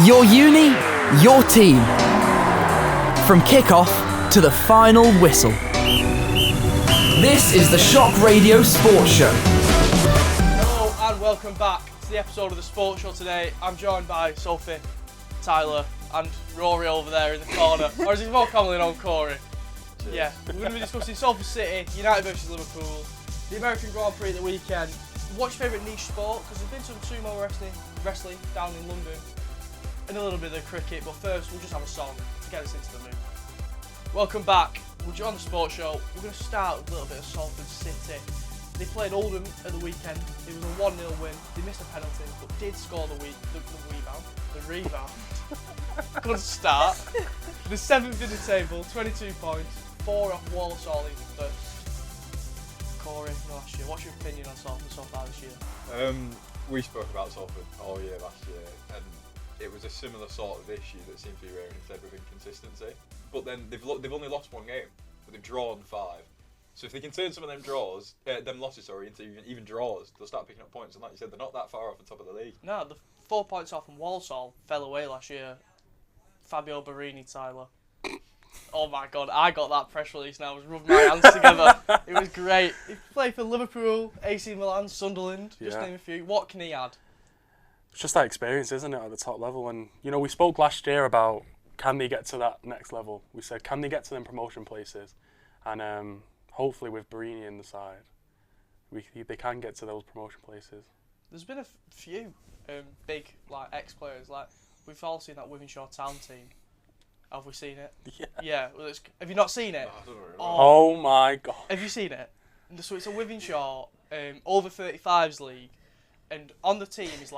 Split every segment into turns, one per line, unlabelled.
Your uni, your team. From kick-off to the final whistle. This is the Shock Radio Sports Show.
Hello and welcome back to the episode of the Sports Show today. I'm joined by Sophie, Tyler and Rory over there in the corner. Or as he's more commonly known, Corey.
Cheers.
Yeah, we're going to be discussing Salford City, United versus Liverpool, the American Grand Prix at the weekend. What's your favourite niche sport? Because there's been some sumo wrestling down in London and a little bit of cricket, but first we'll just have a song to get us into the mood. Welcome back. We're on the Sports Show. We're going to start with a little bit of Salford City. They played Oldham at the weekend. It was a 1-0 win. They missed a penalty, but did score the rebound. Good start. The 7th in the table, 22 points, 4 off Walsall in first. Corey, last year. What's your opinion on Salford so far this year?
We spoke about Salford all year last year, and it was a similar sort of issue that seemed to be rearing its head with inconsistency. But then they've only lost one game, but they've drawn 5. So if they can turn some of them losses into even draws, they'll start picking up points. And like you said, they're not that far off the top of the league.
No, the 4 points off from Walsall fell away last year. Fabio Barini, Tyler. Oh my God, I got that press release now. I was rubbing my hands together. It was great. He played for Liverpool, AC Milan, Sunderland, just name a few. What can he add?
It's just that experience, isn't it, at the top level? And, you know, we spoke last year about can they get to that next level? We said, can they get to them promotion places? And hopefully with Barini in the side, they can get to those promotion places.
There's been a few big ex-players. We've all seen that Wythenshawe Town team. Have we seen it? Yeah. Well, have you not seen it?
No, I don't really know.
Oh my God.
Have you seen it? So it's a Wythenshawe over 35s league, and on the team is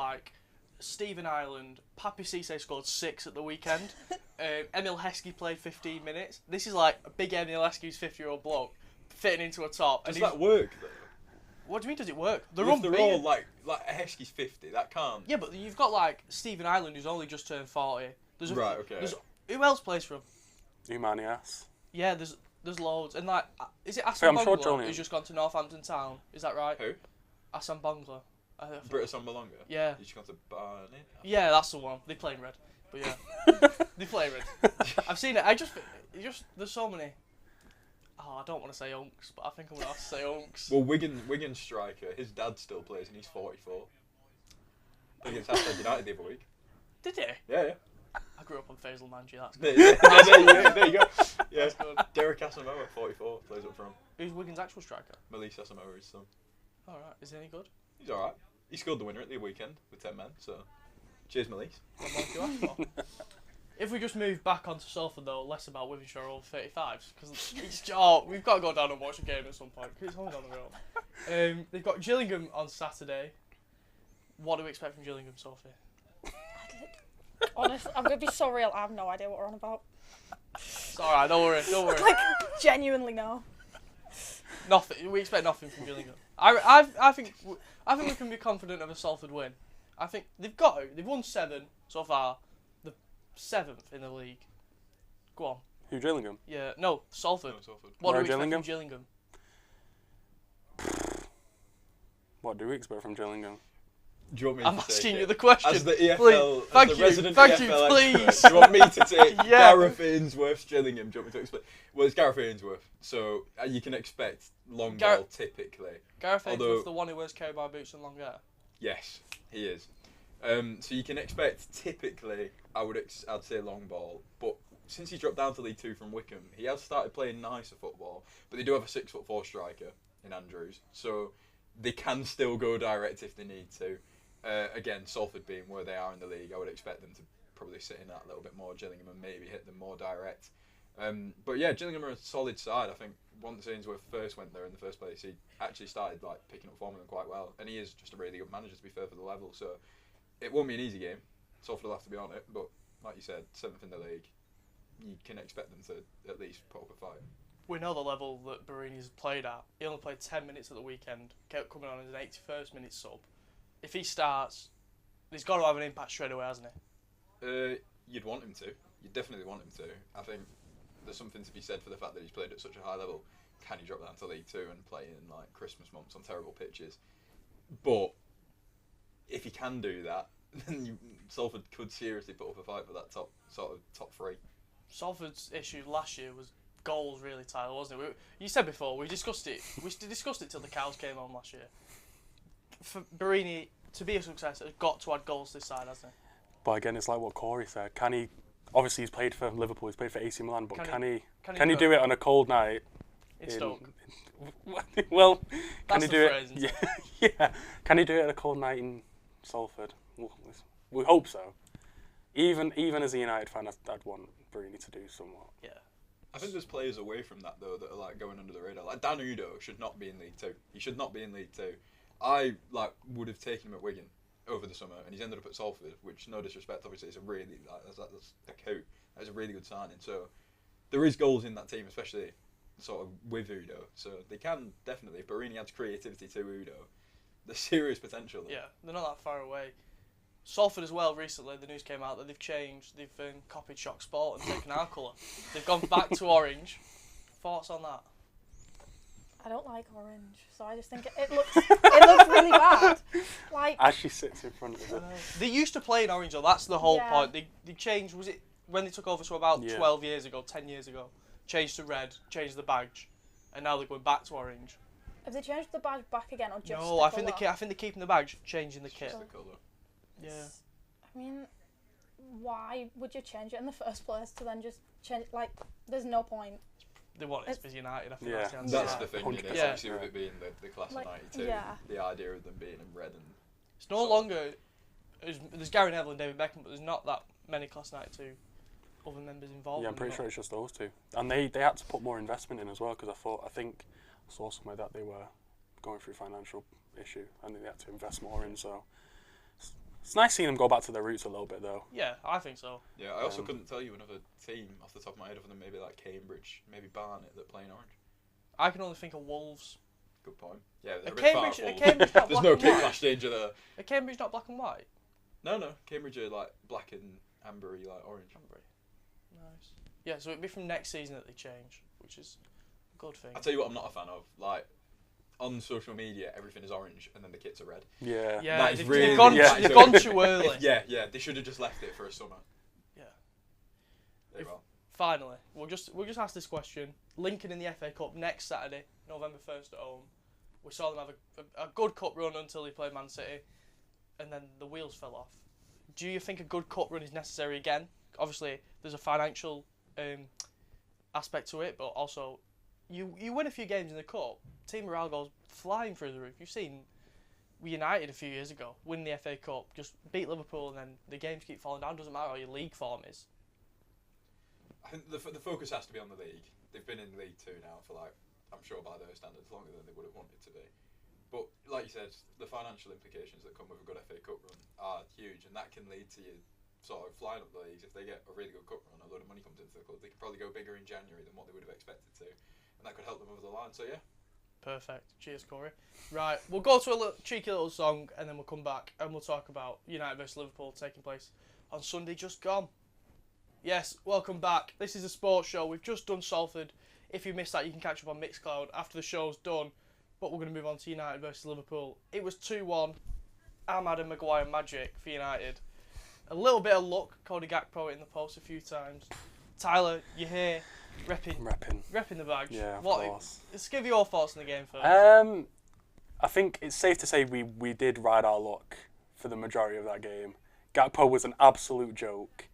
Stephen Ireland, Papi Cisse scored 6 at the weekend. Emil Heskey played 15 minutes. This is a big Emil Heskey's 50-year-old bloke fitting into a top.
Does that work though?
What do you mean? Does it work?
They're all like Heskey's 50. That can't.
Yeah, but you've got Stephen Ireland who's only just turned 40.
Okay.
Who else plays for him?
Umanias.
Yeah, there's loads. And is it Asan Bungler
sure
who's just gone to Northampton Town? Is that right?
Who?
Asan Bungler.
British Sombalonga?
Yeah.
He's just gone to Barnet?
Yeah, that's the one. They play in red. But yeah. They play red. I've seen it. There's so many. Oh, I don't want to say unks, but I think I'm going to have to say unks.
Well, Wigan striker, his dad still plays and he's 44. Against Salford United the other week.
Did he?
Yeah.
I grew up on Faisal Manji, that's
There
good.
you go. Yeah.
That's good.
Derek Asamoah, 44, plays up front.
Who's Wigan's actual striker?
Malise Asamoah, his son.
Alright, is he any good?
He's alright. He scored the winner at the weekend with 10 men, so cheers, Malise.
What more do you ask for? If we just move back onto Salford though, less about Wythenshawe over 35s, because we've got to go down and watch a game at some point, because it's only down the road. They've got Gillingham on Saturday. What do we expect from Gillingham, Sophie?
Honestly, I'm going to be so real, I have no idea what we're on about.
It's alright, don't worry.
Genuinely no.
Nothing. We expect nothing from Gillingham. I think we can be confident of a Salford win. I think they've got to. They've won 7 so far. The 7th in the league. Go on.
Who, Gillingham?
Yeah. No, Salford.
No, Salford.
What do
Where
we expect
Gillingham?
from Gillingham?
What do we expect from Gillingham?
Do you want me
I'm
to take
asking
it?
you the question.
As the EFL,
Please.
as
Thank
the
you.
resident
Thank you,
EFL
please.
expert, do you want me to take
Yeah.
Gareth Ainsworth's Gillingham? Do you want me to explain? Well, it's Gareth Ainsworth, so you can expect long ball typically.
Gareth
Although-
Ainsworth, the one who wears carabao boots and long hair.
Yes, he is. So you can expect typically, I'd say long ball, but since he dropped down to League 2 from Wickham, he has started playing nicer football. But they do have a 6'4" striker in Andrews, so they can still go direct if they need to. Again, Salford being where they are in the league, I would expect them to probably sit in that a little bit more. Gillingham and maybe hit them more direct. But yeah, Gillingham are a solid side. I think once Ainsworth first went there in the first place, he actually started picking up form with them quite well, and he is just a really good manager to be fair for the level. So it won't be an easy game. Salford will have to be on it, but like you said, 7th in the league, you can expect them to at least put up a fight.
We know the level that Barini's played at. He only played 10 minutes at the weekend, kept coming on as an 81st minute sub. If he starts, he's got to have an impact straight away, hasn't he?
You'd want him to. You'd definitely want him to. I think there's something to be said for the fact that he's played at such a high level. Can he drop down to League 2 and play in Christmas months on terrible pitches? But if he can do that, then Salford could seriously put up a fight for that top three.
Salford's issue last year was goals, really, Tyler, wasn't it? You said before, we discussed it till the cows came home last year. For Barini to be a success, has got to add goals this side, hasn't he?
But again, it's like what Corey said. Can he? Obviously, he's played for Liverpool. He's played for AC Milan. But can he do it on a cold night?
In Stoke.
Well, can
That's
he
the
do
phrase,
it?
isn't
Yeah, yeah. Can he do it on a cold night in Salford? We hope so. Even as a United fan, I'd want Barini to do somewhat.
Yeah.
I think there's players away from that though that are like going under the radar. Like Dan Udo should not be in League Two. He should not be in League Two. I would have taken him at Wigan over the summer, and he's ended up at Salford. Which, no disrespect, obviously, is a really that's a coup. That's a really good signing. So there is goals in that team, especially sort of with Udo. So they can definitely. If Barini adds creativity to Udo, there's serious potential there.
Yeah, they're not that far away. Salford as well, recently, the news came out that they've changed, they've copied Shock Sport and taken our colour. They've gone back to orange. Thoughts on that?
I don't like orange, so I just think it looks really bad. Like,
As she sits in front of it.
They used to play in orange though, that's the whole
Yeah.
point. They changed, was it when they took over, so about
Yeah.
12 years ago, 10 years ago, changed to red, changed the badge, and now they're going back to orange.
have they changed the badge back again or just
No,
the
I think
colour?
I think they're keeping the badge, changing the kit.
Just the colour.
Yeah.
I mean, why would you change it in the first place to then just change? Like, there's no point.
They want it to be United, I think
Yeah.
that's the answer.
That's
Yeah.
the thing,
100%.
yeah. Obviously with it being the class
Like,
of '92,
yeah.
the idea of them being in red and
It's no longer. There's Gary Neville and David Beckham, but there's not that many Class 92 other members involved.
Yeah, I'm pretty sure it's just those two. And they had to put more investment in as well, because I think I saw somewhere that they were going through financial issue and they had to invest more in. So it's nice seeing them go back to their roots a little bit, though.
Yeah, I think so.
yeah. I also couldn't tell you another team off the top of my head other than maybe like Cambridge, maybe Barnet that play in orange.
I can only think of Wolves.
Good point. Yeah, they're
A
a bit far
Cambridge, a
forward.
Cambridge not
There's
black
no
and
pit
white.
clash danger there.
A Cambridge not black and white.
No, Cambridge are like black and ambery, like orange.
Cambridge. Nice. Yeah, so it'd be from next season that they change, which is a good thing.
I'll tell you what I'm not a fan of. Like, on social media, everything is orange and then the kits are red.
Yeah.
Yeah,
That is
they've,
really-
they've gone,
yeah.
they've gone too early.
Yeah, they should have just left it for a summer.
Yeah.
Very
If-
well.
Finally, we'll just ask this question. Lincoln in the FA Cup next Saturday, November 1st at home. We saw them have a good cup run until they played Man City, and then the wheels fell off. Do you think a good cup run is necessary again? Obviously, there's a financial aspect to it, but also you win a few games in the cup, team morale goes flying through the roof. You've seen United a few years ago win the FA Cup, just beat Liverpool, and then the games keep falling down. Doesn't matter how your league form is.
I think the focus has to be on the league. They've been in League 2 now for, like, I'm sure by their standards, longer than they would have wanted to be. But, like you said, the financial implications that come with a good FA Cup run are huge, and that can lead to you sort of flying up the leagues. If they get a really good cup run, a load of money comes into the club, they could probably go bigger in January than what they would have expected to, and that could help them over the line. So, yeah.
Perfect. Cheers, Corey. Right, we'll go to a cheeky little song, and then we'll come back and we'll talk about United vs Liverpool taking place on Sunday just gone. Yes, welcome back. This is a sports show. We've just done Salford. If you missed that, you can catch up on Mixcloud after the show's done. But we're going to move on to United versus Liverpool. It was 2-1. Ahmad and Maguire magic for United. A little bit of luck. Cody Gakpo in the post a few times. Tyler, you're here repping the badge.
Yeah, of course.
Let's give your thoughts on the game first.
I think it's safe to say we did ride our luck for the majority of that game. Gakpo was an absolute joke.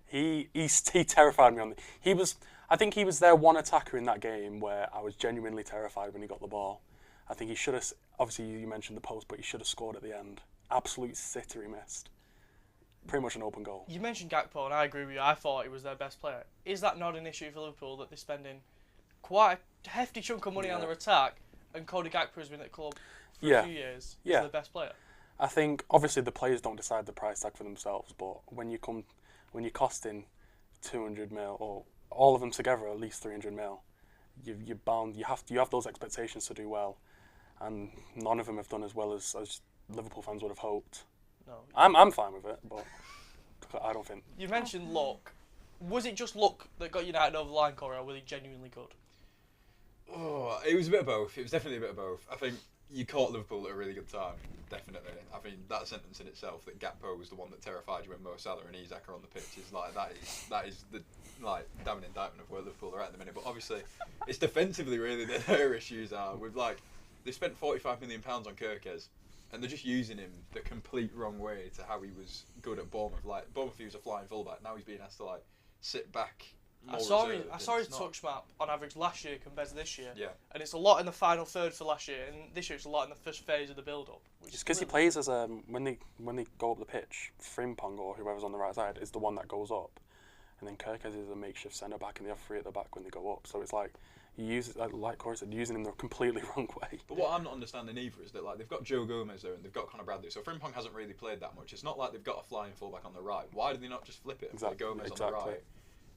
He terrified me I think he was their one attacker in that game where I was genuinely terrified when he got the ball. I think he should have, obviously you mentioned the post, but he should have scored at the end. Absolute sitter he missed. Pretty much an open goal.
You mentioned Gakpo, and I agree with you. I thought he was their best player. Is that not an issue for Liverpool that they're spending quite a hefty chunk of money on their attack, and Cody Gakpo has been at the club for a few years? He's their best player.
I think obviously the players don't decide the price tag for themselves, but when you're costing 200 mil or all of them together at least 300 mil, you're bound. You have those expectations to do well, and none of them have done as well as Liverpool fans would have hoped.
No,
I'm fine with it, but I don't think.
you mentioned luck. Was it just luck that got United over the line, Corey, or were they genuinely good?
Oh, it was a bit of both. It was definitely a bit of both. I think you caught Liverpool at a really good time, definitely. I mean, that sentence in itself, that Gakpo was the one that terrified you when Mo Salah and Isak are on the pitch, is like that is the like damning indictment of where Liverpool are at the minute. But obviously, it's defensively really that their issues are. With like, they spent £45 million on Kirkes, and they're just using him the complete wrong way to how he was good at Bournemouth. Like Bournemouth, he was a flying fullback. Now he's being asked to like sit back.
I saw his touch map on average last year compared to this year.
Yeah.
And it's a lot in the final third for last year, and this year it's a lot in the first phase of the build-up.
It's because he plays as when they go up the pitch, Frimpong or whoever's on the right side is the one that goes up, and then Kirkes is a makeshift centre back, and they have three at the back when they go up. So it's like you use it like Corey said, using him the completely wrong way.
But what I'm not understanding either is that like they've got Joe Gomez there and they've got Conor Bradley. So Frimpong hasn't really played that much. It's not like they've got a flying fullback on the right. Why do they not just flip it and play Gomez on the right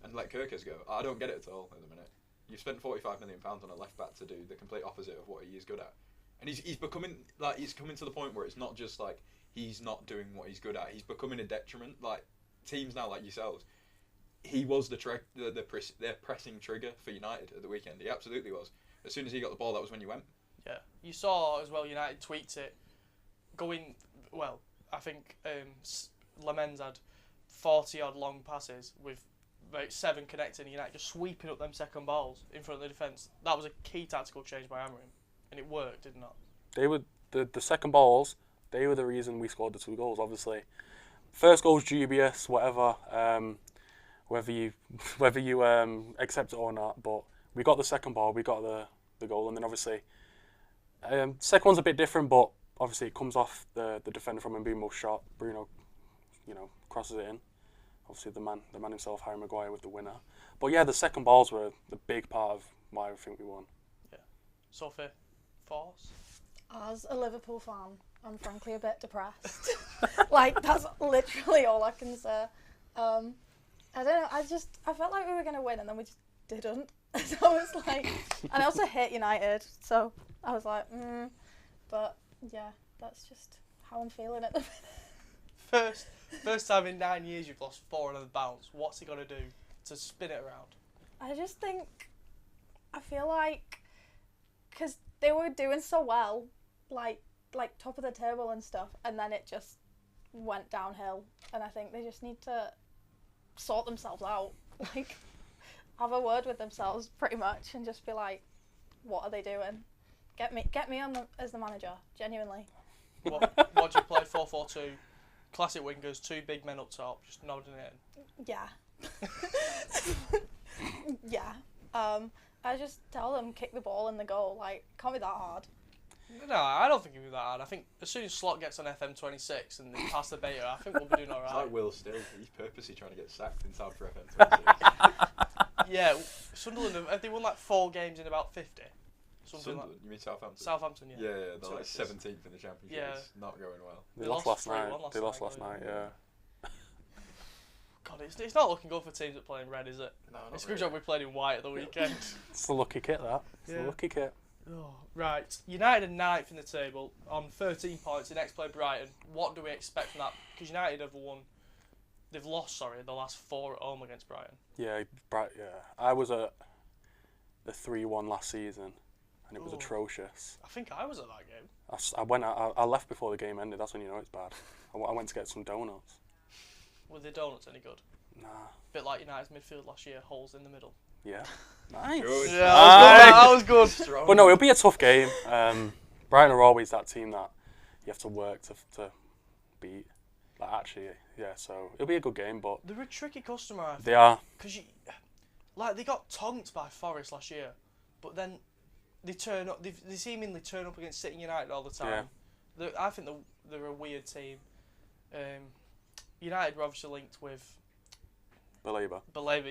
and let Kirkes go? I don't get it at all at the minute. You've spent £45 million on a left back to do the complete opposite of what he is good at, and he's becoming like he's coming to the point where it's not just like he's not doing what he's good at. He's becoming a detriment. Like teams now, like yourselves, he was their pressing trigger for United at the weekend. He absolutely was. As soon as he got the ball, that was when you went.
Yeah, you saw as well. United tweaked it, going well. I think Lamens had 40 odd long passes with about 7 connecting. United just sweeping up them second balls in front of the defence. That was a key tactical change by Amorim, and it worked, did it not?
They were the second balls. They were the reason we scored the 2 goals. Obviously, first goal's dubious, whatever. Whether you accept it or not, but we got the second ball, we got the goal, and then obviously second one's a bit different, but obviously it comes off the defender from Mbeumo's shot. Bruno, crosses it in. Obviously the man himself, Harry Maguire, with the winner. But yeah, the second balls were the big part of why I think we won.
Yeah. Sophie, thoughts?
As a Liverpool fan, I'm frankly a bit depressed. Like, that's literally all I can say. I don't know, I felt like we were going to win and then we just didn't. So I was like, and I also hate United, so I was like, but yeah, that's just how I'm feeling at the minute.
First time in 9 years you've lost 4 on the bounce. What's he got to do to spin it around?
I feel like, because they were doing so well, like top of the table and stuff, and then it just went downhill, and I think they just need to sort themselves out, like have a word with themselves pretty much, and just be like, what are they doing? Get me on as the manager, genuinely.
What do you play? 4-4-2, classic wingers, 2 big men up top, just nodding it in.
Yeah. Yeah. I just tell them kick the ball in the goal. Like, can't be that hard.
No, I don't think it'll be that hard. I think as soon as Slot gets on FM26 and they pass the beta, I think we'll be doing alright.
It's like Will Still. He's purposely trying to get sacked in time for FM26.
Yeah, Sunderland, have they won like 4 games in about 50?
Sunderland? You mean Southampton?
Southampton, yeah.
Yeah, they're like 17th in the Championship.
Yeah.
It's not going well.
They lost last night. They lost last
didn't
night,
they?
yeah.
God, it's not looking good for teams that play in red, is it?
No, not
it's a
really.
good job we played in white at the weekend.
It's a lucky kit, that. It's a lucky kit.
Oh, right, United are 9th in the table on 13 points. The next play Brighton. What do we expect from that? Because United have they've lost the last 4 at home against Brighton.
Yeah, I was at the 3-1 last season, and it was atrocious.
I think I was at that game.
I left before the game ended. That's when you know it's bad. I went to get some donuts.
Were the donuts any good?
Nah.
Bit like United's midfield last year, holes in the middle.
Yeah. Nice.
Good.
Yeah, that was good.
Strong.
But no, it'll be a tough game. Brighton are always that team that you have to work to beat. Like, actually, yeah. So it'll be a good game, but
They're a tricky customer, I think.
they are.
Because they got tonked by Forest last year, but then they turn up. They seemingly turn up against City United all the time.
Yeah.
I think they're a weird team. United were obviously linked with Baleba,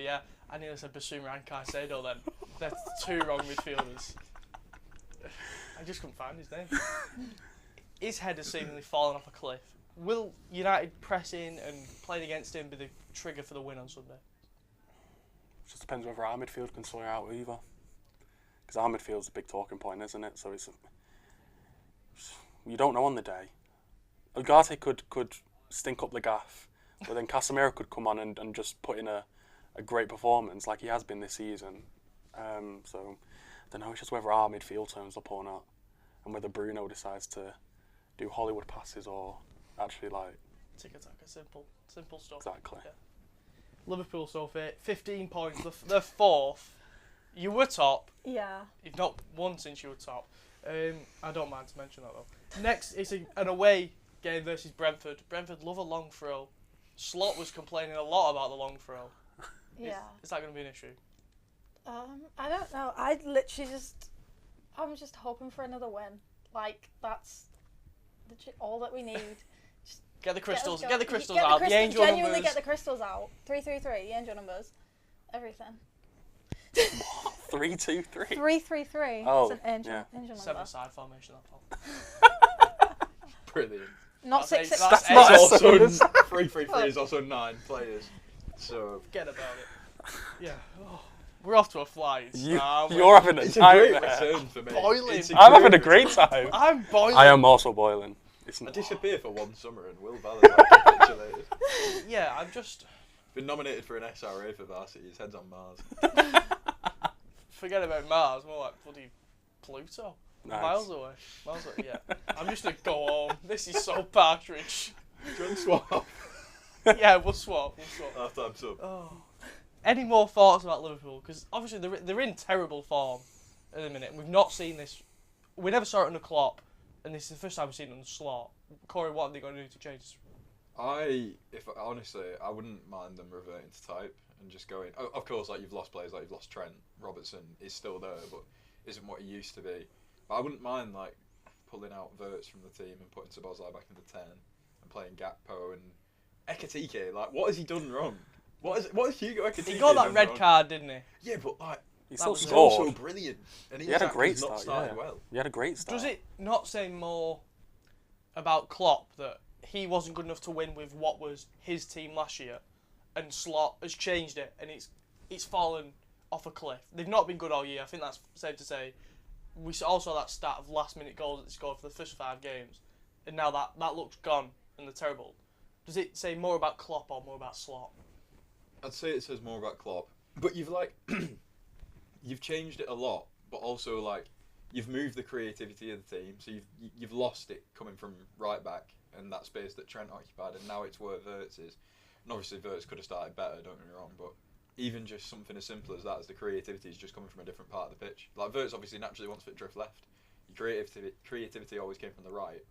yeah. I nearly said Basuma and Caicedo then. They're 2 wrong midfielders. I just couldn't find his name. His head has seemingly fallen off a cliff. Will United press in and playing against him be the trigger for the win on Sunday?
It just depends whether our midfield can sort it out either. Because our midfield's a big talking point, isn't it? So you don't know on the day. Ugarte could stink up the gaff, but then Casemiro could come on and just put in a great performance like he has been this season. So I don't know, it's just whether our midfield turns up or not. and whether Bruno decides to do Hollywood passes or actually like
Tick-a-tack, simple stuff.
exactly.
Yeah. Liverpool, Sophie, 15 points. They're fourth. You were top.
Yeah.
You've not won since you were top. I don't mind to mention that though. Next is an away game versus Brentford. Brentford love a long throw. Slot was complaining a lot about the long throw.
Yeah.
Is that going to be an issue?
I don't know. I'm just hoping for another win. Like, that's legit all that we need.
Get the crystals.
Get
Get the crystals out. The angel
genuinely
numbers.
get the crystals out. 333. The angel numbers. Everything.
3-2-3.
333.
Oh,
it's an angel number.
Seven-side formation. That
Brilliant.
Not
That's
6
eight.
6.
That's
It's
eight.
also 3-3-3 is also 9 players. So
Forget about it. Yeah. Oh, we're off to a flight.
You're having a
it's a great
nightmare.
return for me.
Boiling.
It's
I'm having a
return.
great time.
I'm boiling.
I am also boiling. It's
I
not.
disappear for one summer and Will Valentine capitulated.
Yeah, I'm just.
Been nominated for an SRA for varsity. His head's on Mars.
Forget about Mars. More like bloody Pluto.
Nice.
Miles away. Yeah. I'm just gonna go home. This is so partridge.
John swap.
Yeah, we'll swap.
Half time sub.
Oh. Any more thoughts about Liverpool? Because obviously they're in terrible form at the minute. We've not seen this. We never saw it under Klopp, and this is the first time we've seen it under Slot. Corey, what are they going to do to change this?
Honestly, I wouldn't mind them reverting to type and just going. Of course, like you've lost players, like you've lost Trent. Robertson is still there, but isn't what he used to be. But I wouldn't mind like pulling out Verts from the team and putting Szoboszlai back in the 10 and playing Gakpo and Ekitike. Like, what has he done wrong? What has Hugo Ekitike
He got that
done
red
wrong?
card, didn't he?
Yeah, but like
He
That
still
was
he's
scored.
also brilliant, and
He had a great
he's not
start.
started
Yeah.
well.
He had a great start.
Does it not say more about Klopp that he wasn't good enough to win with what was his team last year, and Slot has changed it, and it's fallen off a cliff? They've not been good all year. I think that's safe to say. We also saw that stat of last-minute goals that they scored for the first 5 games, and now that looks gone and they're terrible. Does it say more about Klopp or more about Slot?
I'd say it says more about Klopp, but you've like you've changed it a lot, but also like you've moved the creativity of the team, so you've lost it coming from right back and that space that Trent occupied, and now it's where Verts is. And obviously Verts could have started better, don't get me wrong, but even just something as simple as that, as the creativity is just coming from a different part of the pitch. Like Verts obviously naturally wants to drift left. Your creativity always came from the right.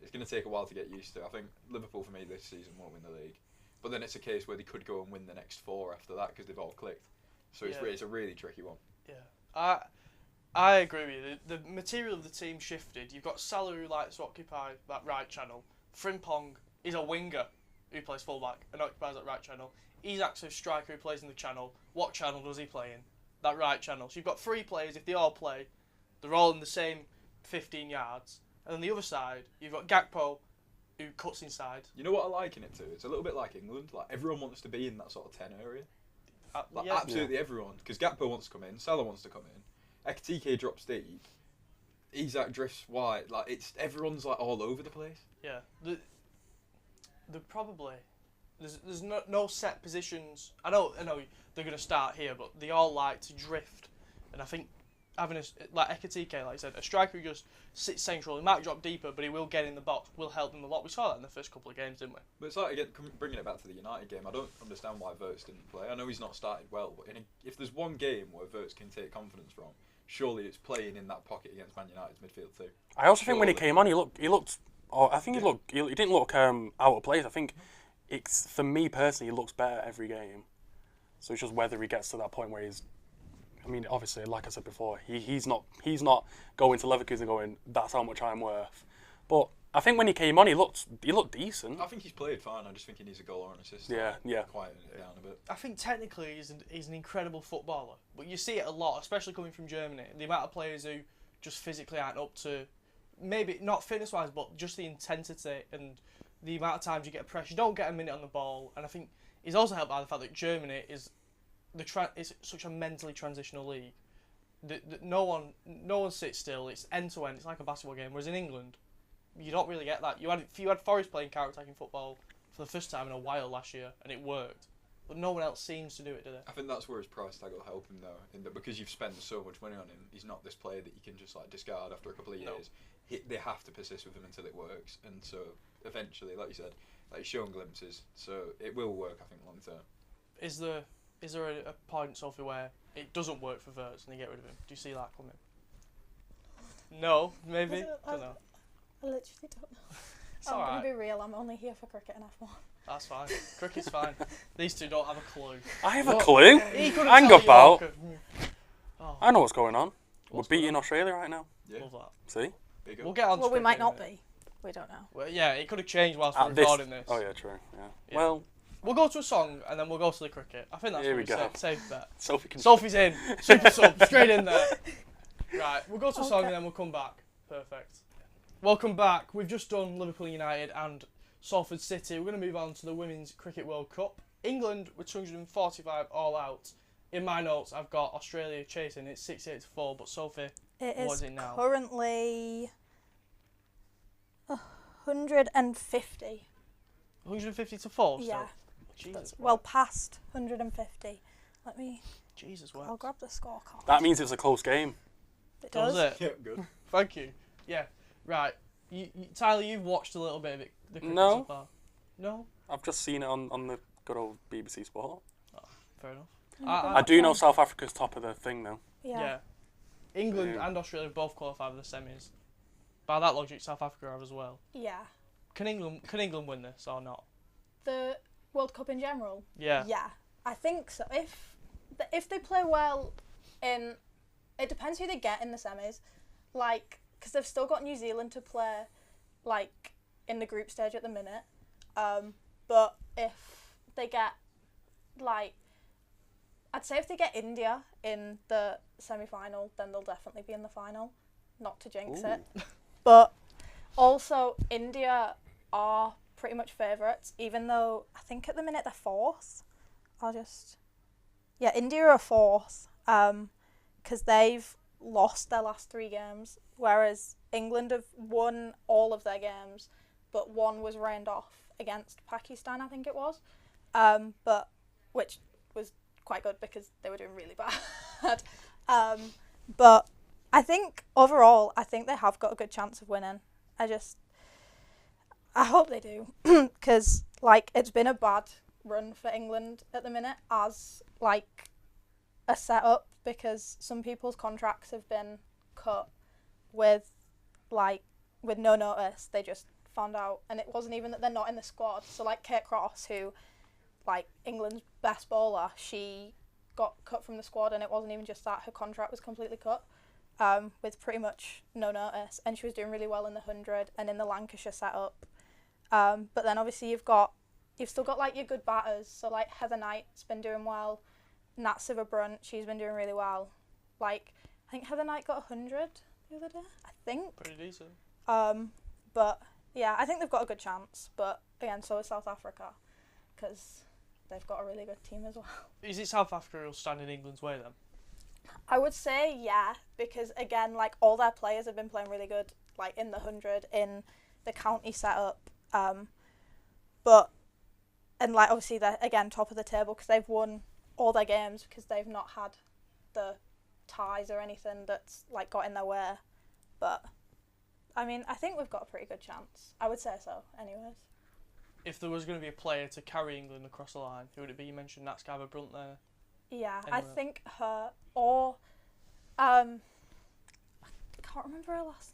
It's going to take a while to get used to. I think Liverpool for me this season won't win the league, but then it's a case where they could go and win the next 4 after that because they've all clicked. So it's a really tricky one.
Yeah, I agree with you. The material of the team shifted. You've got Salah who likes to occupy that right channel. Frimpong is a winger who plays fullback and occupies that right channel. Isak's a striker who plays in the channel. What channel does he play in? That right channel. So you've got 3 players. If they all play, they're all in the same 15 yards. And on the other side, you've got Gakpo who cuts inside.
You know what I liken it to? It's a little bit like England. Like everyone wants to be in that sort of 10 area. Like
Yeah.
absolutely everyone, because Gakpo wants to come in, Salah wants to come in, Ekitike drops deep, Isak drifts wide. Like everyone's like all over the place.
Yeah. They're probably there's no set positions. I know they're going to start here, but they all like to drift, and I think having like Ekitike, like I said, a striker who just sits central, he might drop deeper, but he will get in the box, will help them a lot. We saw that in the first couple of games, didn't we?
But it's like, again, bringing it back to the United game, I don't understand why Verts didn't play. I know he's not started well, but if there's one game where Verts can take confidence from, surely it's playing in that pocket against Man United's midfield too.
I also think when he came on, he looked. Oh, I think he didn't look out of place. I think for me personally, he looks better every game. So it's just whether he gets to that point where he's. I mean, obviously, like I said before, he's not going to Leverkusen going, that's how much I'm worth. But I think when he came on, he looked decent.
I think he's played fine. I just think he needs a goal or an assist.
Yeah.
Quieten it down a bit.
I think technically he's an incredible footballer, but you see it a lot, especially coming from Germany. The amount of players who just physically aren't up to, maybe not fitness-wise, but just the intensity and the amount of times you get pressure. You don't get a minute on the ball, and I think he's also helped by the fact that Germany is it's such a mentally transitional league. No one sits still. It's end to end. It's like a basketball game. Whereas in England, you don't really get that. You had Forest playing counter-attacking football for the first time in a while last year, and it worked. But no one else seems to do it, do they?
I think that's where his price tag will help him though, in that because you've spent so much money on him, he's not this player that you can just like discard after a couple of years. they have to persist with him until it works, and so eventually, like you said, like he's shown glimpses, so it will work, I think, long term.
Is there a point, Sophie, where it doesn't work for Wirtz and they get rid of him? Do you see that coming? No, maybe. Don't know.
I literally don't know.
It's
I'm
alright.
gonna be real. I'm only here for cricket and F1.
That's fine. Cricket's fine. These two don't have a clue.
I have a clue.
He couldn't
Hang
tell you
about.
Oh,
I know what's going on.
What's
We're
going
beating Australia right now.
Yeah,
love that.
See?
big
We'll
up.
get on.
Well,
to
we might
cricket
not
in a minute.
be. We don't know.
Well, yeah, it could have changed whilst we're
At
recording this.
Oh yeah, true. Yeah.
Yeah.
Well,
We'll go to a song and then we'll go to the cricket. I think that's
Here
what
we go.
safe bet.
Sophie can.
Sophie's in. Super sub. Straight in there. Right, we'll go to a song
Okay.
and then we'll come back. Perfect. Welcome back. We've just done Liverpool United and Salford City. We're going to move on to the Women's Cricket World Cup. England were 245 all out. In my notes, I've got Australia chasing. It's 68-4, but Sophie,
It
what
is
is it now?
currently 150.
150-4?
Yeah.
So, Jesus.
That's well past 150. Let me.
Jesus,
I'll
well.
grab the scorecard.
That means it's a close game.
It
Does
does.
it?
Yeah, good.
Thank you. Yeah. Right. Tyler, you've watched a little bit of it. The cricket
No.
so far. No?
I've just seen it on the good old BBC Sport.
Fair enough.
I do know South Africa's top of the thing though.
Yeah. England
Yeah.
and Australia both qualified for the semis. By that logic, South Africa have as well.
Yeah.
Can England win this or not?
The World Cup in general.
Yeah.
Yeah, I think so. If they play well in, it depends who they get in the semis, like because they've still got New Zealand to play, like in the group stage at the minute. But if they get, like, I'd say if they get India in the semi-final, then they'll definitely be in the final. Not to jinx it, but also India are pretty much favourites, even though I think at the minute they're fourth. India are fourth, because they've lost their last 3 games, whereas England have won all of their games, but one was rained off against Pakistan, I think it was, but which was quite good because they were doing really bad. But I think overall, I think they have got a good chance of winning. I hope they do, because like it's been a bad run for England at the minute as like a setup, because some people's contracts have been cut with no notice. They just found out, and it wasn't even that they're not in the squad. So like Kate Cross, who like England's best bowler, she got cut from the squad, and it wasn't even just that, her contract was completely cut. With pretty much no notice, and she was doing really well in the 100 and in the Lancashire setup. But then obviously you've still got like your good batters, so like Heather Knight's been doing well, Nat Sciver-Brunt, she's been doing really well. Like I think Heather Knight got 100 the other day, I think.
Pretty decent.
But yeah, I think they've got a good chance. But again, so is South Africa, because they've got a really good team as well.
Is it South Africa who'll stand in England's way then?
I would say yeah, because again, like all their players have been playing really good, like in the 100, in the county setup. And like obviously they're again top of the table because they've won all their games, because they've not had the ties or anything that's like got in their way. But I mean, I think we've got a pretty good chance. I would say so, anyways.
If there was going to be a player to carry England across the line, who would it be? You mentioned Nat Sciver-Brunt there.
Yeah,
Anyone
I think her or I can't remember her last.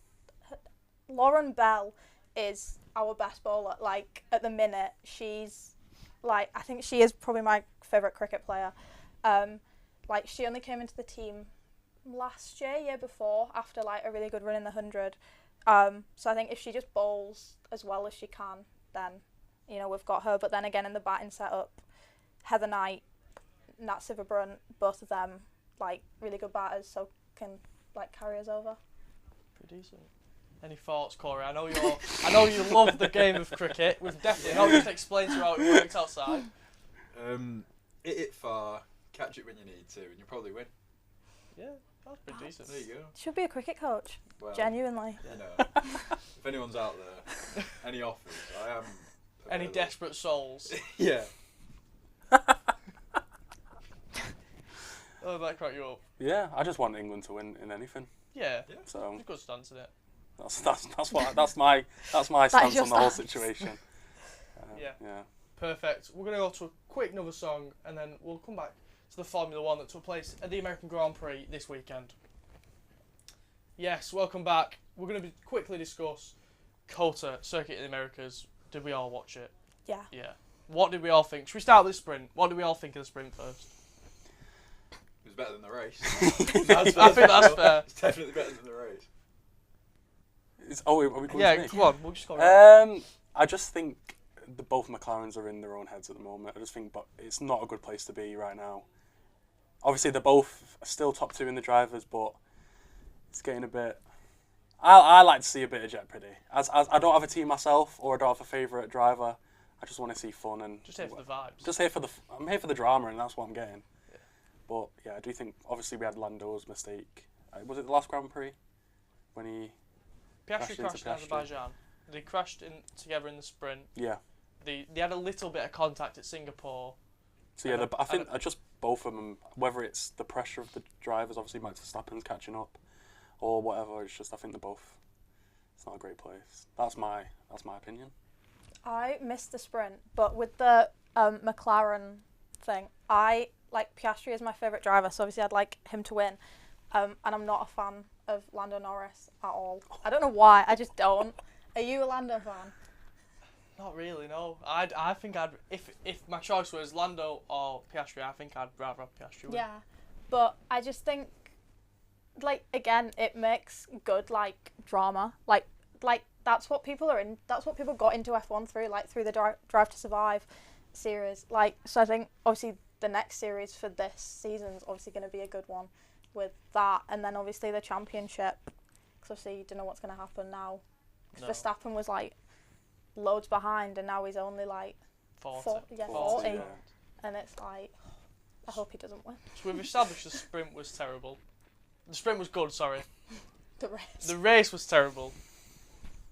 Lauren Bell is our best bowler. Like at the minute, she's like, I think she is probably my favourite cricket player. Like she only came into the team last year before, after like a really good run in the 100. So I think if she just bowls as well as she can, then you know we've got her. But then again, in the batting setup, Heather Knight, Nat Sciver-Brunt, both of them like really good batters, so can like carry us over.
Pretty decent. Any thoughts, Corey? I know you love the game of cricket. We've definitely not just explained to you how it works outside.
Hit it far, catch it when you need to, and you'll probably win.
Yeah, that's pretty decent.
There you go.
Should be a cricket coach,
Well,
genuinely.
you know, if anyone's out there, any offers, I am.
Any
available.
desperate souls?
Yeah.
Oh, that crack you up.
Yeah, I just want England to win in anything.
Yeah,
Yeah.
So
it's a good stance in it.
That's my stance
your
on the whole
stance.
situation.
Yeah.
Yeah.
Perfect. We're going to go to a quick another song, and then we'll come back to the Formula One that took place at the American Grand Prix this weekend. Yes, welcome back. We're going to quickly discuss COTA, Circuit in the Americas. Did we all watch it?
Yeah.
Yeah. What did we all think? Should we start with the sprint? What did we all think of the sprint first?
It was better than the race.
I think that's fair.
It's definitely better than the race.
Are we going
Yeah,
to me?
come on. We'll just go around.
I just think both McLarens are in their own heads at the moment. I just think it's not a good place to be right now. Obviously, they're both still top two in the drivers, but it's getting a bit... I like to see a bit of jeopardy. As I don't have a team myself, or I don't have a favourite driver. I just want to see fun and...
Just here for the vibes.
Just here for I'm here for the drama, and that's what I'm getting. Yeah. But, yeah, I do think... Obviously, we had Lando's mistake. Was it the last Grand Prix? When he...
Piastri crashed in Azerbaijan. They crashed together in the sprint.
Yeah.
They had a little bit of contact at Singapore.
So yeah, I think just both of them, whether it's the pressure of the drivers, obviously Max Verstappen's catching up, or whatever, it's just I think they're both. It's not a great place. That's my opinion. I
missed the sprint, but with the McLaren thing, I like Piastri is my favourite driver, so obviously I'd like him to win. And I'm not a fan of Lando Norris at all. I don't know why, I just don't. Are you a Lando fan?
Not really, no. I think if my choice was Lando or Piastri, I think I'd rather have Piastri win.
Yeah, but I just think, like, again, it makes good like drama. Like that's what people are in. That's what people got into F1 through the Drive to Survive series. Like, so I think obviously the next series for this season is obviously going to be a good one with that, and then obviously the championship. Because obviously you don't know what's going to happen now. Because Verstappen was like loads behind, and now he's only like 40.
Yeah.
And it's like, I hope he doesn't win.
So we've established the sprint was terrible. The sprint was good, sorry.
The
The race was terrible.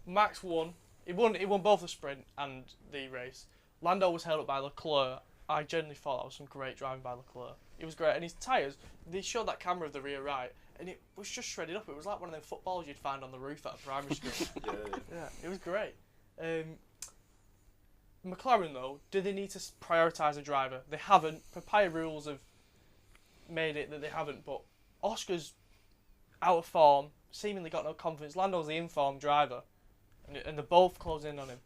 Max won. He won both the sprint and the race. Lando was held up by Leclerc. I genuinely thought that was some great driving by Leclerc. It was great. And his tyres, they showed that camera of the rear right, and it was just shredded up. It was like one of them footballs you'd find on the roof at a primary school. Yeah, it was great. McLaren, though, do they need to prioritise a driver? They haven't. Papaya rules have made it that they haven't, but Oscar's out of form, seemingly got no confidence. Lando's the informed driver, and they're both closing in on him.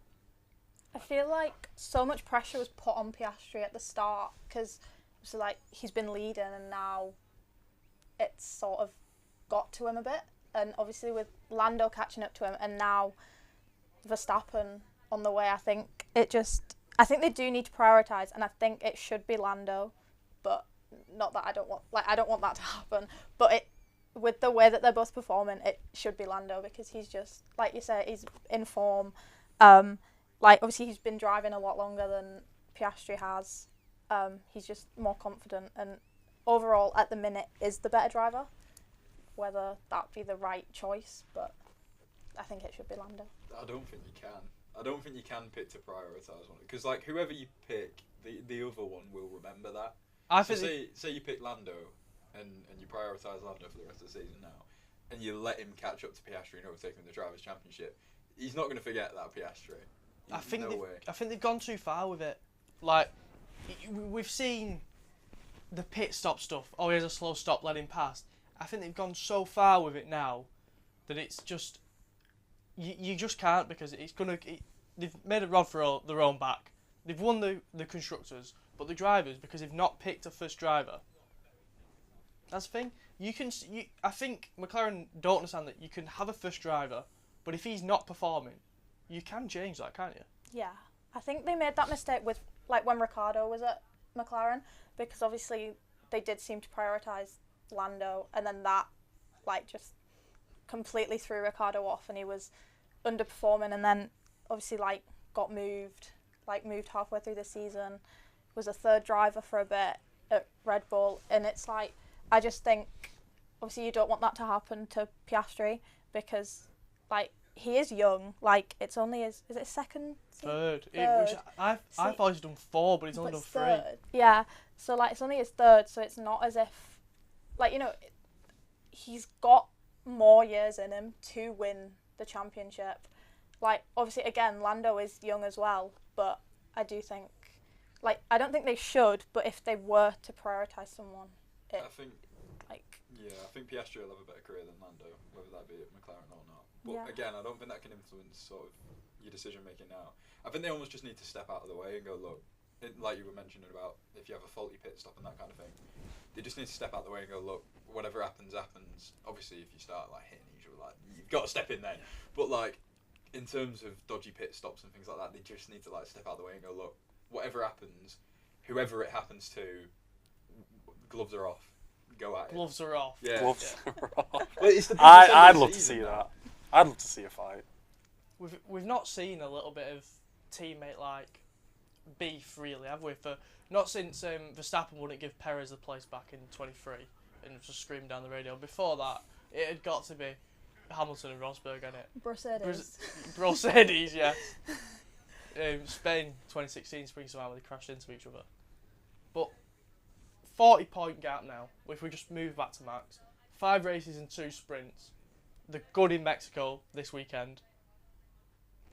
I feel like so much pressure was put on Piastri at the start because like he's been leading and now it's sort of got to him a bit, and obviously with Lando catching up to him and now Verstappen on the way, I think they do need to prioritise, and I think it should be Lando, but not that I don't want that to happen, but with the way that they're both performing, it should be Lando because he's just, like you say, he's in form. Like, obviously, he's been driving a lot longer than Piastri has. He's just more confident and overall, at the minute, is the better driver. Whether that be the right choice, but I think it should be Lando.
I don't think you can. I don't think you can pick to prioritise one. Because, like, whoever you pick, the other one will remember that.
I
so
think
say you pick Lando and you prioritise Lando for the rest of the season now, and you let him catch up to Piastri and overtake him in the Drivers' Championship, he's not going to forget that Piastri.
I think they've gone too far with it. Like, we've seen the pit stop stuff. Oh, here's a slow stop, let him pass. I think they've gone so far with it now that it's just you just can't, because they've made a rod for their own back. They've won the constructors, but the drivers, because they've not picked a first driver. That's the thing. I think McLaren don't understand that you can have a first driver, but if he's not performing, you can change that, can't you?
Yeah, I think they made that mistake with, like, when Ricciardo was at McLaren, because obviously they did seem to prioritise Lando, and then that, like, just completely threw Ricciardo off, and he was underperforming, and then obviously, like, got moved halfway through the season, was a third driver for a bit at Red Bull, and it's like, I just think, obviously you don't want that to happen to Piastri, because, like, he is young. Like, it's only is it second?
Third. I thought he's done 4, but he's only done 3.
Third. Yeah. So, like, it's only his third, so it's not as if, like, you know, he's got more years in him to win the championship. Like, obviously, again, Lando is young as well, but I do think, like, I don't think they should, but if they were to prioritise someone,
I think,
like...
yeah, I think Piastri will have a better career than Lando, whether that be at McLaren or not. But
Yeah.
again, I don't think that can influence sort of your decision making now. I think they almost just need to step out of the way and go, look, like you were mentioning about if you have a faulty pit stop and that kind of thing, they just need to step out of the way and go, look, whatever happens, happens. Obviously, if you start like hitting each other, like you've got to step in then. But like in terms of dodgy pit stops and things like that, they just need to like step out of the way and go, look, whatever happens, whoever it happens to, gloves are off. Go at it.
Gloves are off.
Yeah.
Gloves are off.
Well, it's the biggest end
I'd
of the
love to
season
see
now.
that. I'd love to see a fight.
We've not seen a little bit of teammate like beef really, have we? For not since Verstappen wouldn't give Perez the place back in 23 and just screamed down the radio. Before that, it had got to be Hamilton and Rosberg, hadn't it?
Mercedes.
Mercedes, yeah. Spain 2016 springs to mind where they crashed into each other. But 40-point gap now. If we just move back to Max, 5 races and 2 sprints. They're good in Mexico this weekend.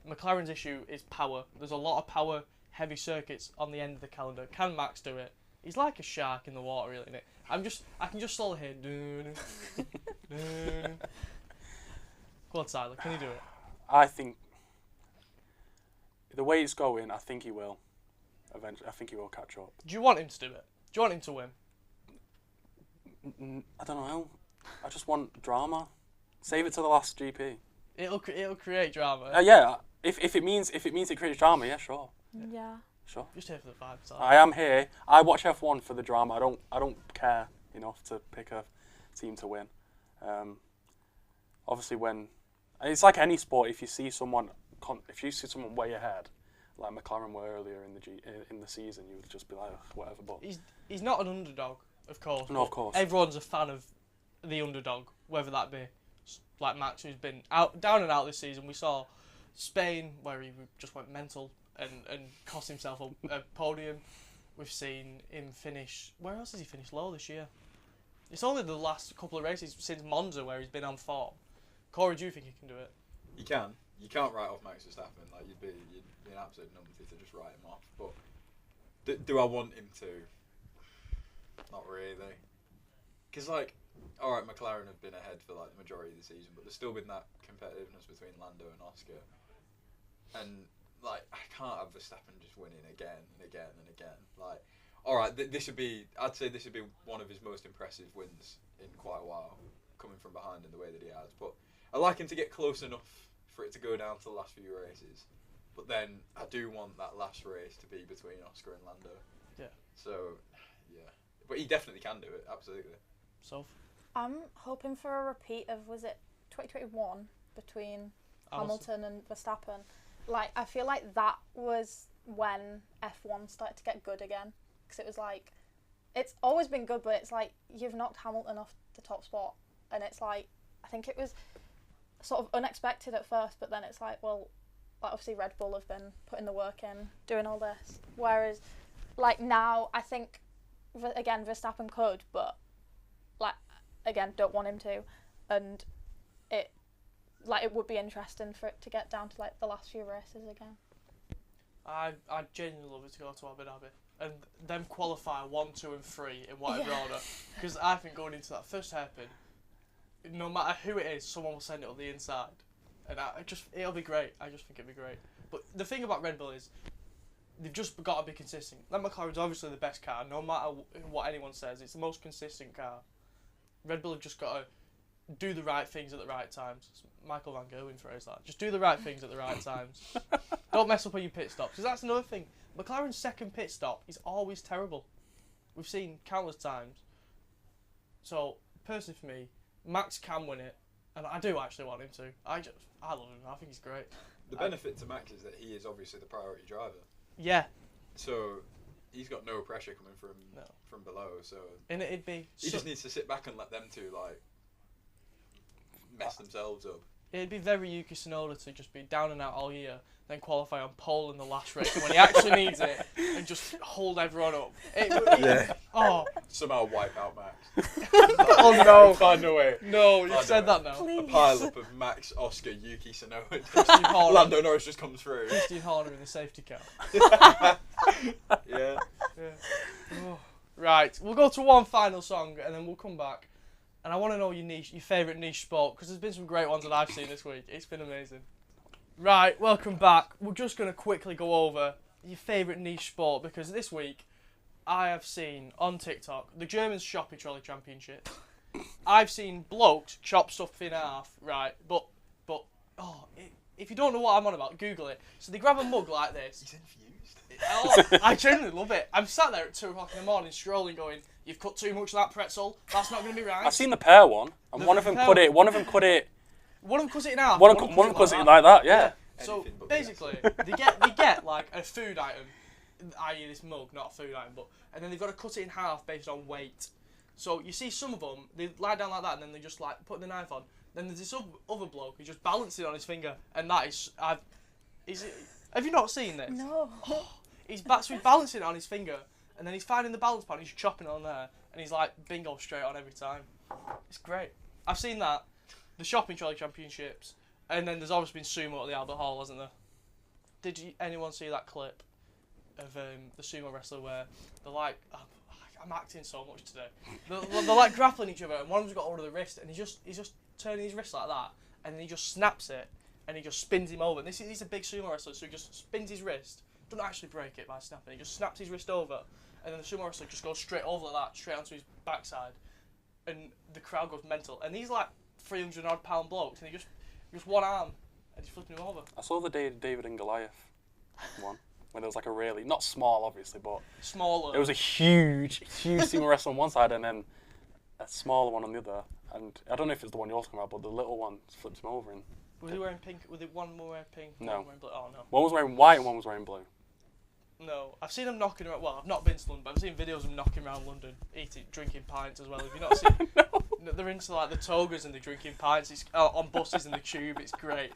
McLaren's issue is power. There's a lot of power, heavy circuits on the end of the calendar. Can Max do it? He's like a shark in the water, really, isn't it? I can just slowly hear. Go on, Tyler. Can he do it?
I think the way it's going, I think he will. Eventually, I think he will catch up.
Do you want him to do it? Do you want him to win?
I don't know. I just want drama. Save it to the last GP.
It'll create drama.
Yeah. If it means it creates drama, yeah, sure.
Yeah.
Sure.
Just here for the vibes. Tyler.
I am here. I watch F1 for the drama. I don't care enough to pick a team to win. Obviously, when it's like any sport, if you see someone way ahead, like McLaren were earlier in the season, you would just be like, ugh, whatever. But
He's not an underdog, of course.
No, of course.
Everyone's a fan of the underdog, whether that be like Max, who's been down and out this season. We saw Spain, where he just went mental and cost himself a podium. We've seen him finish... Where else has he finished low this year? It's only the last couple of races since Monza where he's been on form. Corey, do you think he can do it?
You can. You can't write off Max Verstappen. Like you'd be an absolute numpty to just write him off. But do I want him to? Not really. Because like, all right, McLaren have been ahead for like the majority of the season, but there's still been that competitiveness between Lando and Oscar. And like, I can't have Verstappen just winning again and again and again. Like, all right, I'd say this would be one of his most impressive wins in quite a while, coming from behind in the way that he has. But I like him to get close enough for it to go down to the last few races. But then I do want that last race to be between Oscar and Lando.
Yeah.
So, yeah. But he definitely can do it, absolutely.
So,
I'm hoping for a repeat of, was it 2021 between Hamilton and Verstappen? Like, I feel like that was when F1 started to get good again. Because it was like, it's always been good, but it's like, you've knocked Hamilton off the top spot. And it's like, I think it was sort of unexpected at first, but then it's like, well, like obviously Red Bull have been putting the work in, doing all this. Whereas, like now, I think, again, Verstappen could, but, like, again, don't want him to. And it would be interesting for it to get down to, like, the last few races again.
I'd genuinely love it to go to Abu Dhabi and them qualify 1, 2 and 3 in whatever order. Because I think going into that first hairpin, no matter who it is, someone will send it on the inside. And it'll be great. I just think it'll be great. But the thing about Red Bull is, they've just got to be consistent. That McLaren's obviously the best car, no matter what anyone says. It's the most consistent car. Red Bull have just got to do the right things at the right times. It's Michael Van Gerwen phrase that. Just do the right things at the right times. Don't mess up on your pit stops. Because that's another thing. McLaren's second pit stop is always terrible. We've seen countless times. So, personally for me, Max can win it. And I do actually want him to. I love him. I think he's great.
The benefit to Max is that he is obviously the priority driver.
Yeah.
So he's got no pressure coming from below. So
and it'd be.
He just needs to sit back and let them two like mess themselves up.
It'd be very Yuki Tsunoda to just be down and out all year, then qualify on pole in the last race when he actually needs it, and just hold everyone up.
somehow wipe out Max.
Oh no.
Find a way.
No, you
I
said
know.
that now.
A
Please.
pile up of Max, Oscar, Yuki, Sonoa,
Christine Horner.
Lando Norris just comes through.
Christine Horner in the safety car.
Yeah.
Oh. Right, we'll go to one final song and then we'll come back. And I want to know your favourite niche sport, because there's been some great ones that I've seen this week. It's been amazing. Right, welcome back. We're just going to quickly go over your favourite niche sport, because this week I have seen on TikTok the Germans Shopping Trolley Championship. I've seen blokes chop stuff in half, right? But if you don't know what I'm on about, Google it. So they grab a mug like this.
He's infused.
Oh, I genuinely love it. I'm sat there at 2 o'clock in the morning scrolling going, you've cut too much of that pretzel, that's not going to be right.
I've seen the pear one, and
The
one of them
pear
cut
one.
it. One of them cut it.
One of them cuts it in half.
One of them cuts it like that. Yeah.
So
Anything but the
basically, they get like a food item, i.e. this mug, not a food item, and then they've got to cut it in half based on weight. So you see some of them, they lie down like that, and then they just like put the knife on. Then there's this other bloke who just balances it on his finger, and that is, have you not seen this?
No.
He's balancing it on his finger, and then he's finding the balance point, he's chopping on there, and he's like bingo straight on every time. It's great. I've seen that, the Shopping Trolley Championships, and then there's obviously been sumo at the Albert Hall, hasn't there? Did anyone see that clip of the sumo wrestler where they're like, I'm acting so much today. They're like grappling each other, and one of them's got hold of the wrist, and he's just turning his wrist like that, and then he just snaps it, and he just spins him over. And he's a big sumo wrestler, so he just spins his wrist. Doesn't actually break it by snapping. He just snaps his wrist over, and then the sumo wrestler just goes straight over like that, straight onto his backside, and the crowd goes mental. And he's like 300 odd pound blokes, and he just one arm, and he's flipping him over.
I saw the David and Goliath one, where there was like a really, not small obviously, but
Smaller.
there was a huge sumo wrestler on one side and then a smaller one on the other. And I don't know if it's the one you're talking about, but the little one flips him over. And
Was he wearing pink? Was it one more wearing pink?
No.
One wearing blue? Oh no.
one was wearing white and one was wearing blue.
No, I've seen them knocking around. Well, I've not been to London, but I've seen videos of them knocking around London, drinking pints as well. Have you not seen? No. They're into like the togas and they're drinking pints. It's on buses in the tube. It's great.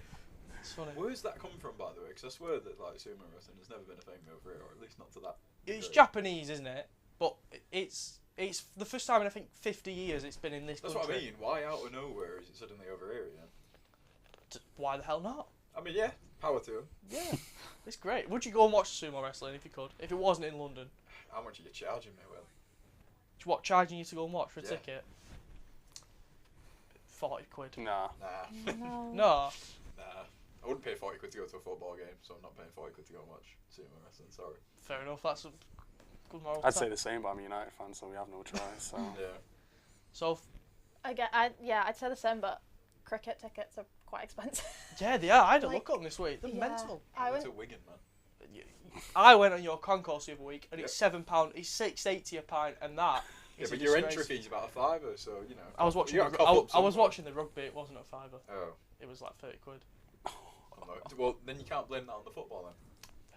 It's funny.
Where's that come from, by the way? Because I swear that like sumo wrestling has never been a thing over here, or at least not to that.
It's
degree.
Japanese, isn't it? But it's the first time in I think 50 years it's been in this
That's
country.
what I mean. Why out of nowhere is it suddenly over here again?
Why the hell not?
I mean, yeah, power to him.
Yeah, it's great. Would you go and watch sumo wrestling if you could? If it wasn't in London?
How much are you charging me, Will?
What, charging you to go and watch for a
Yeah.
ticket? 40 quid.
Nah.
Nah.
No.
No.
Nah. I wouldn't pay 40 quid to go to a football game, so I'm not paying 40 quid to go and watch sumo wrestling, sorry.
Fair enough. That's a good moral.
I'd say the same, but I'm a United fan, so we have no choice. So.
Yeah.
So
I'd say the same, but cricket tickets are quite expensive.
yeah, they are. I had a
Like,
look up this week. They're
yeah.
mental.
I
I went
went.
to Wigan, man.
I went on your concourse the other week, and it's
Yep.
£7. It's £6.80 a pint, and that
Yeah,
is
but
a
your
disgrace.
entry fee's about a fiver, so, you know.
I was watching.
You gotta cough up
I was
somewhere.
watching the rugby. It wasn't a fiver.
Oh.
It was like 30 quid.
Oh, no. Well, then you can't blame that on the football, then.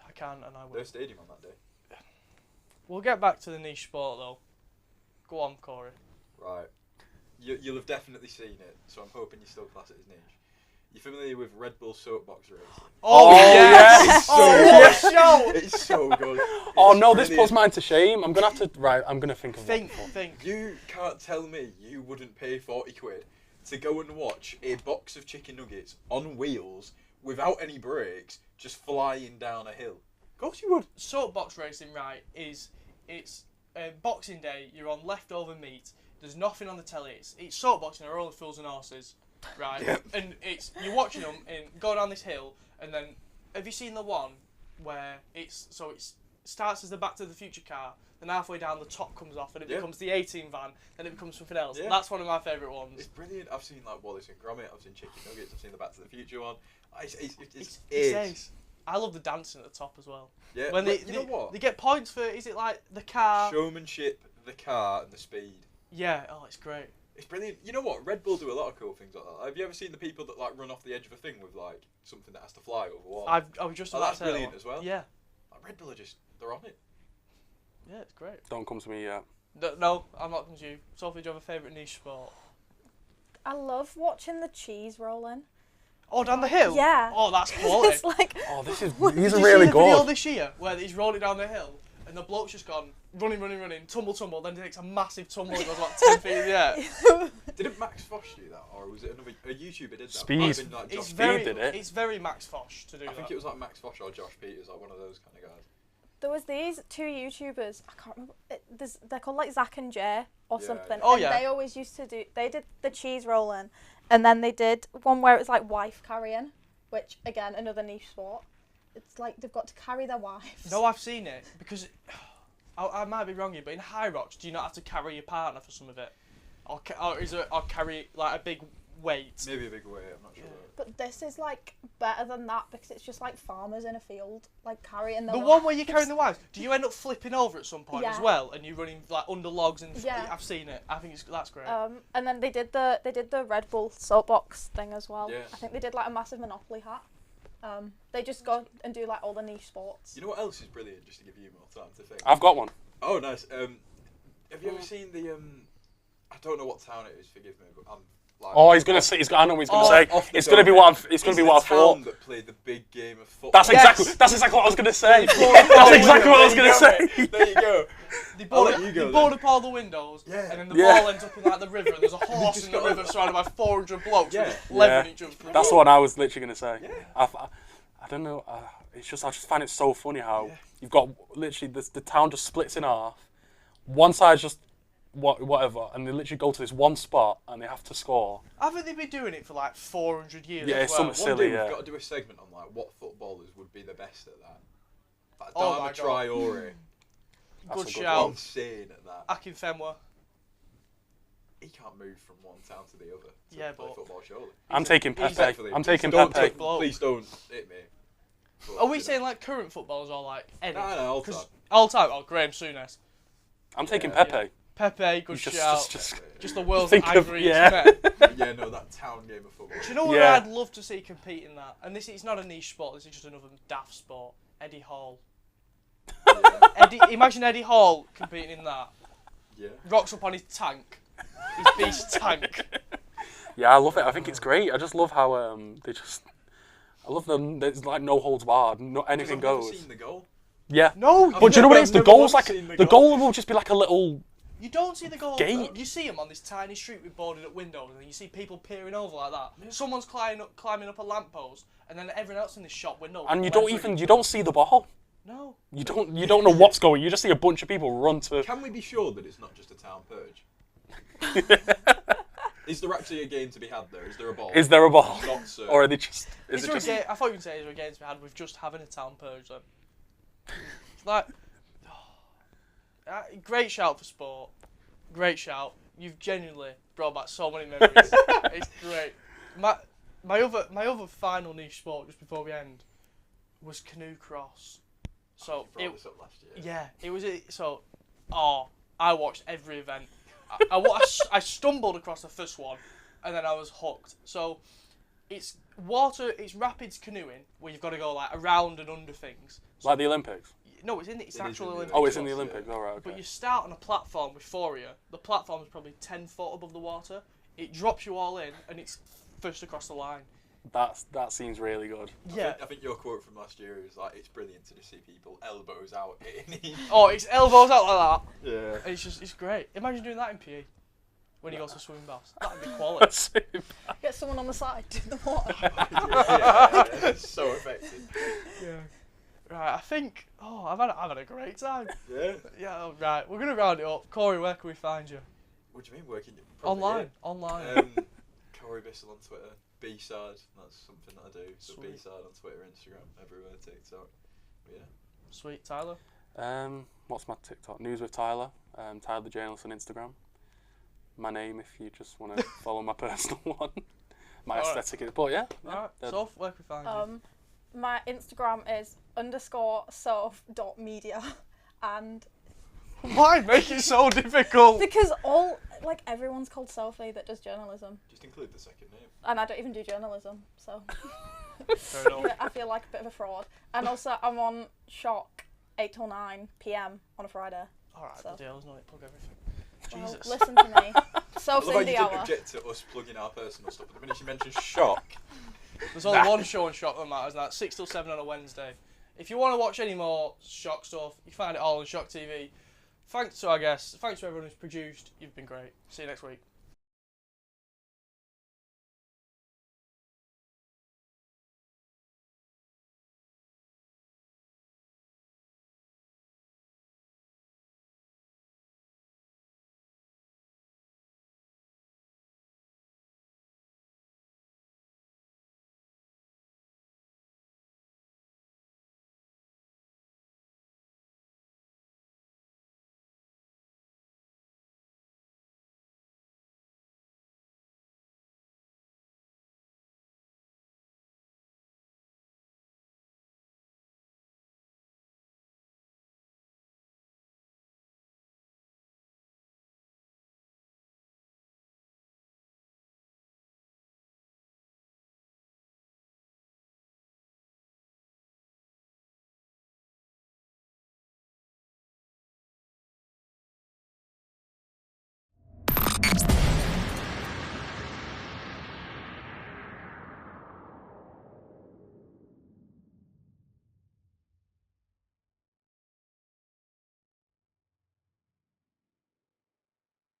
I can and I will.
Their stadium on that day.
We'll get back to the niche sport though. Go on, Corey.
Right. You'll have definitely seen it, so I'm hoping you still class it as niche. You familiar with Red Bull soapbox racing?
Oh,
yes!
It's so
what
good.
a show!
It's so good.
Oh
It's
no, this
brilliant.
puts mine to shame. I'm gonna have to. Right, I'm gonna think of
Think.
one.
You can't tell me you wouldn't pay 40 quid to go and watch a box of chicken nuggets on wheels without any brakes just flying down a hill. Of course you would.
Soapbox racing, right? It's Boxing Day. You're on leftover meat. There's nothing on the telly. It's soapboxing. They're all fools and horses, right?
Yep.
And you're watching them and go down this hill, and then have you seen the one where it starts as the Back to the Future car, then halfway down the top comes off and it
Yeah.
becomes the 18 van, then it becomes something else.
Yeah.
That's one of my favourite ones.
It's brilliant. I've seen like Wallace and Gromit. I've seen Chicken Nuggets. I've seen the Back to the Future one. It's
It's
ace.
ace. I love the dancing at the top as well.
Yeah.
When
you know what?
they get points for, is it like the car?
Showmanship, the car, and the speed.
Yeah. Oh, it's great.
It's brilliant. You know what? Red Bull do a lot of cool things like that. Have you ever seen the people that like run off the edge of a thing with like something that has to fly over water?
I was just
Oh,
about
that's
to say that
brilliant
one.
as well.
Yeah.
Like, Red Bull they're on it.
Yeah, it's great.
Don't come to me yet.
No, I'm not coming to you. Sophie, do you have a favourite niche sport?
I love watching the cheese rolling.
Oh, down the hill?
Yeah.
Oh, that's quality.
It's like
Oh, these are
Did you
really
see the video
good.
this year where he's rolling down the hill and the bloke's just gone running, tumble, then he takes a massive tumble and goes about 10 feet in the air.
Didn't Max Fosh do that, or was it a YouTuber did that?
Speed.
Might have been, like, Josh
It's
did it.
It's very Max Fosh to do that.
I think it was like Max Fosh or Josh Peters, like one of those kind of guys.
There was these 2 YouTubers, I can't remember, they're called like Zach and Jay or
Yeah,
something.
yeah.
Oh,
and
yeah.
they always used to they did the cheese rolling, and then they did one where it was like wife carrying, which again, another niche sport. It's like they've got to carry their wives.
No, I've seen it, because I might be wrong here, but in High Rocks, do you not have to carry your partner for some of it? Or carry like a big weight?
Maybe a big weight, I'm not sure.
But this is like better than that because it's just like farmers in a field, like carrying their
The
wives.
one where you're carrying the wives, do you end up flipping over at some point as
Yeah.
well, and you're running like under logs and
Yeah.
I've seen it. I think that's great.
And then they did the Red Bull soapbox thing as well.
Yeah.
I think they did like a massive Monopoly hat. They just go and do like all the niche sports.
You know what else is brilliant, just to give you more time to think?
I've got one.
Oh, nice. Have you ever seen the I don't know what town it is, forgive me, but I'm like...
Oh, he's gonna say. I know what he's gonna say.
off the
It's gonna be
dome.
what. It's gonna be what I
the
thought.
town that played the big game of football.
That's
Yes.
exactly what I was gonna say. That's exactly what I was gonna say.
There you go.
They
I'll
board,
let you go
they board
then.
up all the windows,
Yeah.
and then the
Yeah.
ball ends up in like the river, and there's a horse in the river surrounded by 400 blokes
Yeah.
just leveling each other.
That's the one I was literally gonna say.
Yeah.
I don't know. I just find it so funny how you've got literally the town just splits in half. One side's just whatever, and they literally go to this one spot and they have to score.
Haven't they been doing it for like 400 years
Yeah,
as
it's
well?
something
One
silly,
day
yeah.
we've got to do a segment on like what footballers would be the best at that. Like
Oh my
Dharma
God.
Traore,
Good
That's a good
shout.
insane at that.
Akin Fenwa.
He can't move from one town to the other to
Yeah,
play
but-
football, surely.
I'm taking
he's
Pepe.
Respectfully,
I'm
please
taking
don't
Pepe.
touch- Please don't hit me. But,
Are we
you know.
saying like current footballers or like any?
No, all
'Cause
time.
all time. Oh, Graham Souness.
I'm taking
Yeah.
Pepe.
Pepe, good
Just-
shout.
just-
Just the world's
Think of-
angriest
yeah.
men.
Yeah, no, that town game of football.
Do you know what
Yeah.
I'd love to see compete in that? And this is not a niche sport. This is just another daft sport. Eddie Hall.
Yeah.
Imagine Eddie Hall competing in that.
Yeah.
Rocks up on his tank. His beast tank.
Yeah, I love it. I think it's great. I just love how they just. I love them. There's like no holds barred. No, anything
I've never
goes.
seen the goal.
Yeah.
No,
But do you know what it is?
I've
The
never
goal's
once
like
seen the
the
goal.
goal will just be like a little.
you don't see the goal.
Gate.
You see him on this tiny street with boarded up windows, and you see people peering over like that. Someone's climbing up a lamppost, and then everyone else in the shop window.
And you don't see the ball.
No.
You don't know what's going. You just see a bunch of people run to.
Can we be sure that it's not just a town purge? Is there actually a game to be had there? Is there a ball?
Is there a ball?
Not so.
Or are they just?
Is
Is it
there a
just?
game? I thought you were say is there a game to be had with just having a town purge then? It's like, great shout for sport. Great shout. You've genuinely brought back so many memories. It's great. My other final niche sport just before we end was canoe cross. So
You brought this up last year.
yeah, it was so. I watched every event. I stumbled across the first one, and then I was hooked. So, it's rapids canoeing where you've got to go like around and under things.
Like the Olympics.
No, it's
It is
actual
in the
Olympics.
Oh, it's in the
Yeah.
Olympics. All right.
But
Okay.
you start on a platform with 4 of you. The platform is probably 10 foot above the water. It drops you all in, and it's first across the line.
That seems really good.
Yeah.
I think your quote from last year is like, it's brilliant to just see people elbows out hitting.
Oh, it's elbows out like that.
Yeah.
And it's great. Imagine doing that in PE when you go to swimming baths. That'd be quality.
Get someone on the side in the water.
yeah, it's so effective.
Yeah. Right, I think. Oh, I've had a great time.
Yeah.
Yeah. Right, we're gonna round it up. Corey, where can we find you?
What do you mean working?
Online. Online.
Corey Bissel on Twitter. B-side, that's something that I do. So
Sweet.
B-side on Twitter, Instagram, everywhere, TikTok. But yeah.
Sweet, Tyler.
What's my TikTok? News with Tyler. Tyler the Journalist on Instagram. My name, if you just want to follow my personal one. My
Alright.
aesthetic is, but yeah.
Alright,
they're-
Soph, where can we find you?
My Instagram is _soph.media, and
Why make it so difficult?
because everyone's called Sophie that does journalism,
Just include the second name.
and I don't even do journalism, so
Fair enough.
I feel like a bit of a fraud. And also, I'm on Shock 8 till 9 p.m. on a Friday.
Alright,
So.
the deal, no need to plug everything.
Well,
Jesus.
listen to me.
I
Soph's
love how
in
you
the
didn't
hour.
object to us plugging our personal stuff, but the minute you mentioned shock,
There's only one show on Shock that matters, and that's 6 till 7 on a Wednesday If you want to watch any more Shock stuff, you find it all on Shock TV. Thanks to our guests. Thanks to everyone who's produced. You've been great. See you next week.